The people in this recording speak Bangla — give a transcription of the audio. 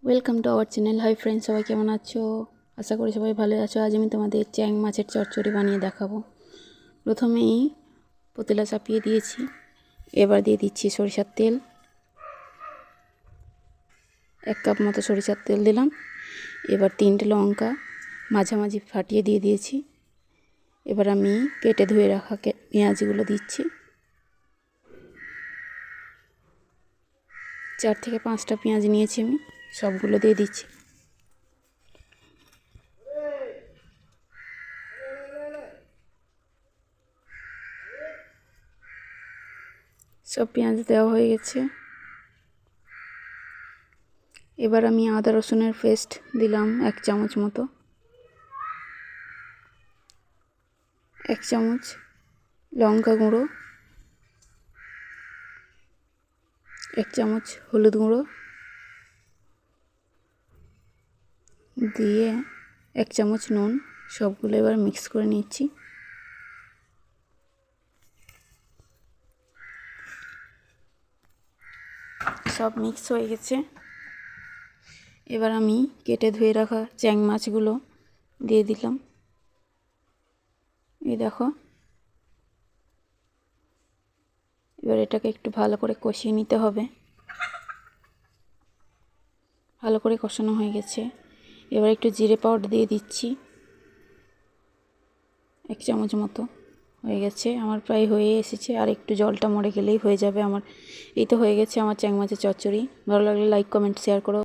Welcome to our channel. Hi friends, সবাই কেমন আছো? আশা করি সবাই ভালো আছো। আজ আমি তোমাদের চ্যাং মাছের চচ্চড়ি বানিয়ে দেখাবো। প্রথমেই পতেলা চাপিয়ে দিয়েছি, এবার দিয়ে দিচ্ছি সরিষার তেল। 1 কাপ মতো সরিষার তেল দিলাম। এবার 3টে লঙ্কা মাঝামাঝি ফাটিয়ে দিয়ে দিয়েছি। এবার আমি কেটে ধুয়ে রাখা পেঁয়াজগুলো দিচ্ছি। 4 থেকে 5টা পেঁয়াজ নিয়েছি আমি, সবগুলো দিয়ে দিচ্ছি। সব পেঁয়াজ দেওয়া হয়ে গেছে। এবার আমি আদা রসুনের পেস্ট দিলাম 1 চামচ মতো, 1 চামচ লঙ্কা গুঁড়ো, 1 চামচ হলুদ গুঁড়ো দিয়ে 1 চামচ নুন, সবগুলো এবার মিক্স করে নিচ্ছি। সব মিক্স হয়ে গেছে। এবার আমি কেটে ধুয়ে রাখা চ্যাং মাছগুলো দিয়ে দিলাম। এই দেখো, এবার এটাকে একটু ভালো করে কষিয়ে নিতে হবে। ভালো করে কষানো হয়ে গেছে। এবার একটু জিরে পাউডার দিয়ে দিচ্ছি, 1 চামচ মতো। হয়ে গেছে, আমার প্রায় হয়ে এসেছে। আর একটু জলটা মরে গেলেই হয়ে যাবে আমার। এই তো হয়ে গেছে আমার চ্যাং মাছের চচ্চড়ি। ভালো লাগলে লাইক, কমেন্ট, শেয়ার করো।